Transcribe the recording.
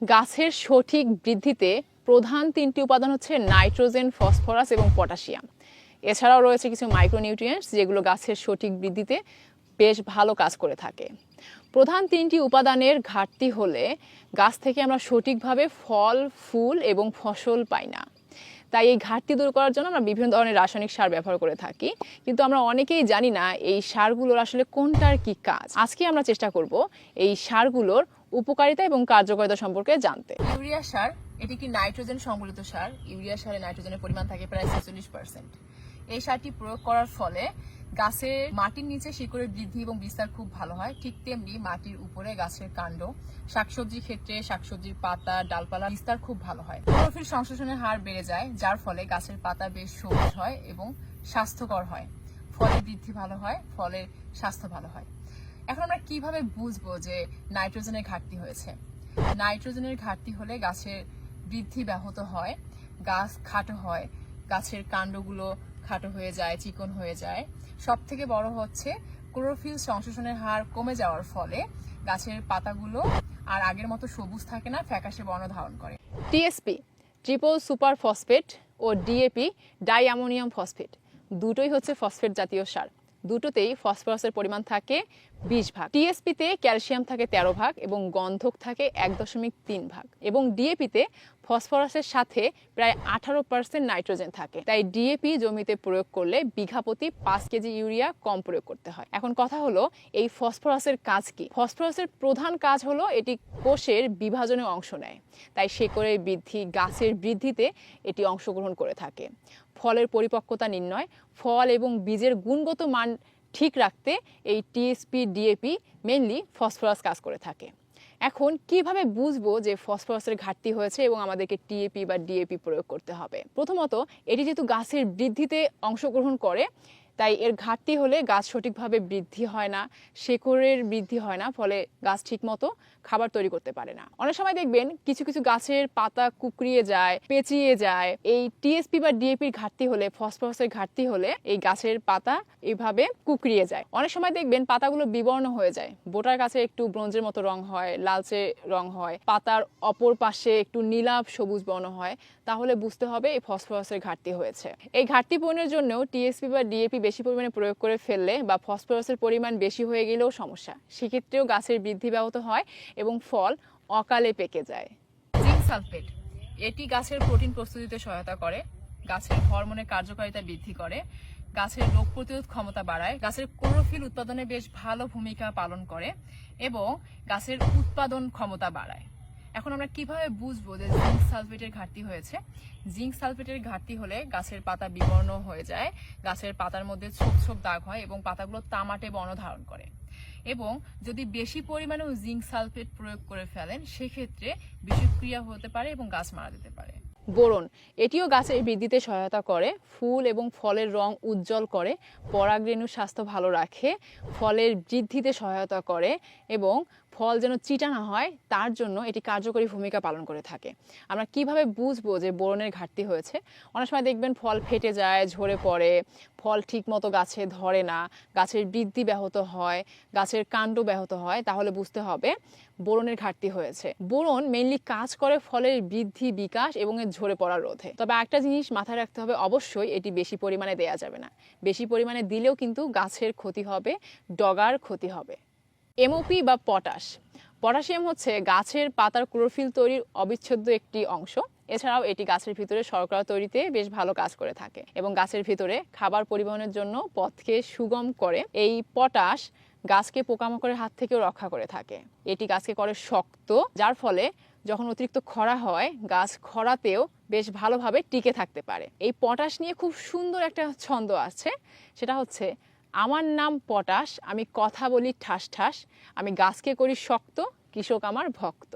গাছের সঠিক বৃদ্ধিতে প্রধান তিনটি উপাদান হচ্ছে নাইট্রোজেন, ফসফরাস এবং পটাশিয়াম। এছাড়াও রয়েছে কিছু মাইক্রোনিউট্রিয়েন্টস যেগুলো গাছের সঠিক বৃদ্ধিতে বেশ ভালো কাজ করে থাকে। প্রধান তিনটি উপাদানের ঘাটতি হলে গাছ থেকে আমরা সঠিকভাবে ফল, ফুল এবং ফসল পাই না। তাই এই ঘাটতি দূর করার জন্য আমরা বিভিন্ন ধরনের রাসায়নিক সার ব্যবহার করে থাকি, কিন্তু আমরা অনেকেই জানি না এই সারগুলোর আসলে কোনটার কি কাজ। আজকে আমরা চেষ্টা করব এই সারগুলোর উপকারিতা এবং কার্যকারিতা সম্পর্কে জানতে। ইউরিয়া সার এটি একটি নাইট্রোজেন সংবলিত সার। ইউরিয়া সারে নাইট্রোজেনের পরিমাণ থাকে প্রায় 46%। এই সারটি প্রয়োগ করার ফলে গাছের মাটির নিচে শিকড়ের বৃদ্ধি এবং বিস্তার খুব ভালো হয়। ঠিক তেমনি মাটির উপরে গাছের কাণ্ড, শাকসবজির ক্ষেত্রে শাকসবজির পাতা, ডালপালা বিস্তার খুব ভালো হয়। ক্লোরোফিল সংশ্লেষণের হার বেড়ে যায়, যার ফলে গাছের পাতা বেশ সবুজ হয় এবং স্বাস্থ্যকর হয়। ফলের বৃদ্ধি ভালো হয়, ফলের স্বাস্থ্য ভালো হয়। এখন আমরা কিভাবে বুঝবো যে নাইট্রোজেনের ঘাটতি হয়েছে? নাইট্রোজেনের ঘাটতি হলে গাছের বৃদ্ধি ব্যাহত হয়, গাছ খাটো হয়, গাছের কাণ্ডগুলো খাটো হয়ে যায়, চিকন হয়ে যায়। সব থেকে বড় হচ্ছে ক্লোরোফিল সংশ্লেষণের হার কমে যাওয়ার ফলে গাছের পাতাগুলো আর আগের মতো সবুজ থাকে না, ফ্যাকাশে বর্ণ ধারণ করে। টিএসপি, ট্রিপল সুপার ফসফেট, ও ডিএপি, ডাই অ্যামোনিয়াম ফসফেট, দুটোই হচ্ছে ফসফেট জাতীয় সার। দুটোতেই ফসফরাসের পরিমাণ থাকে 20 ভাগ। টিএসপিতে ক্যালসিয়াম থাকে 13 ভাগ এবং গন্ধক থাকে 1.3 ভাগ, এবং ডিএপিতে ফসফরাসের সাথে প্রায় 18% নাইট্রোজেন থাকে। তাই ডিএপি জমিতে প্রয়োগ করলে বিঘা প্রতি 5 কেজি ইউরিয়া কম প্রয়োগ করতে হয়। এখন কথা হলো, এই ফসফরাসের কাজ কি? ফসফরাসের প্রধান কাজ হলো এটি কোষের বিভাজনে অংশ নেয়, তাই শেকড়ের বৃদ্ধি, গাছের বৃদ্ধিতে এটি অংশগ্রহণ করে থাকে। ফলের পরিপক্কতা নির্ণয়, ফল এবং বীজের গুণগত মান ঠিক রাখতে এই টিএসপি, ডিএপি মেইনলি ফসফরাস কাজ করে থাকে। এখন কিভাবে বুঝবো যে ফসফরাসের ঘাটতি হয়েছে এবং আমাদেরকে টিএপি বা ডিএপি প্রয়োগ করতে হবে? প্রথমত, এটি যেহেতু গাছের বৃদ্ধিতে অংশগ্রহণ করে, তাই এর ঘাটতি হলে গাছ সঠিকভাবে বৃদ্ধি হয় না, শেকড়ের বৃদ্ধি হয় না, ফলে গাছ ঠিকমতো খাবার তৈরি করতে পারে না। অনেক সময় দেখবেন কিছু কিছু গাছের পাতা কুকড়িয়ে যায়, পেঁচিয়ে যায়। এই টিএসপি বা ডিএপির ঘাটতি হলে, ফসফরাসের ঘাটতি হলে এই গাছের পাতা এইভাবে কুকড়িয়ে যায়। অনেক সময় দেখবেন পাতাগুলো বিবর্ণ হয়ে যায়, বোটার কাছে একটু ব্রোঞ্জের মতো রং হয়, লালচে রং হয়, পাতার অপর পাশে একটু নীলাভ সবুজ বর্ণ হয়। তাহলে বুঝতে হবে এই ফসফরাসের ঘাটতি হয়েছে। এই ঘাটতি পূরণের জন্য টিএসপি বা ডিএপি বেশি পরিমাণে প্রয়োগ করে ফেললে বা ফসফরাসের পরিমাণ বেশি হয়ে গেলেও সমস্যা। সেক্ষেত্রেও গাছের বৃদ্ধি ব্যাহত হয় এবং ফল অকালে পেকে যায়। জিঙ্ক সালফেট এটি গাছের প্রোটিন প্রস্তুতিতে সহায়তা করে, গাছের হরমোনের কার্যকারিতা বৃদ্ধি করে, গাছের রোগ প্রতিরোধ ক্ষমতা বাড়ায়, গাছের ক্লোরোফিল উৎপাদনে বেশ ভালো ভূমিকা পালন করে এবং গাছের উৎপাদন ক্ষমতা বাড়ায়। এখন আমরা কিভাবে বুঝবো যে জিঙ্ক সালফেটের ঘাটতি হয়েছে? জিঙ্ক সালফেটের ঘাটতি হলে গাছের পাতা বিবর্ণ হয়ে যায়, গাছের পাতার মধ্যে ছোপ ছোপ দাগ হয় এবং পাতাগুলো তামাটে বর্ণ ধারণ করে। এবং যদি বেশি পরিমাণেও জিঙ্ক সালফেট প্রয়োগ করে ফেলেন, সেক্ষেত্রে বিষক্রিয়া হতে পারে এবং গাছ মারা যেতে পারে। বোরন এটিও গাছের বৃদ্ধিতে সহায়তা করে, ফুল এবং ফলের রং উজ্জ্বল করে, পরাগরেণুর স্বাস্থ্য ভালো রাখে, ফলের বৃদ্ধিতে সহায়তা করে এবং ফল যেন চিটা না হয় তার জন্য এটি কার্যকরী ভূমিকা পালন করে থাকে। আমরা কিভাবে বুঝবো যে বোরনের ঘাটতি হয়েছে? অনেক সময় দেখবেন ফল ফেটে যায়, ঝরে পড়ে, ফল ঠিকমতো গাছে ধরে না, গাছের বৃদ্ধি ব্যাহত হয়, গাছের কাণ্ড ব্যাহত হয়, তাহলে বুঝতে হবে বোরনের ঘাটতি হয়েছে। বোরন মেইনলি কাজ করে ফলের বৃদ্ধি, বিকাশ এবং এর ঝরে পড়া রোধে। তবে একটা জিনিস মাথায় রাখতে হবে, অবশ্যই এটি বেশি পরিমাণে দেয়া যাবে না। বেশি পরিমাণে দিলেও কিন্তু গাছের ক্ষতি হবে, ডগার ক্ষতি হবে। এমওপি বা পটাশ, পটাশিয়াম হচ্ছে গাছের পাতার ক্লোরোফিল তৈরির অবিচ্ছেদ্য একটি অংশ। এছাড়াও এটি গাছের ভিতরে শর্করা তৈরিতে বেশ ভালো কাজ করে থাকে এবং গাছের ভিতরে খাবার পরিবহনের জন্য পথকে সুগম করে। এই পটাশ গাছকে পোকামাকড়ের হাত থেকেও রক্ষা করে থাকে। এটি গাছকে করে শক্ত, যার ফলে যখন অতিরিক্ত খরা হয়, গাছ খরাতেও বেশ ভালোভাবে টিকে থাকতে পারে। এই পটাশ নিয়ে খুব সুন্দর একটা ছন্দ আছে, সেটা হচ্ছে, আমার নাম পটাশ, আমি কথা বলি ঠাস ঠাস, আমি গাছকে করি শক্ত, কৃষক আমার ভক্ত।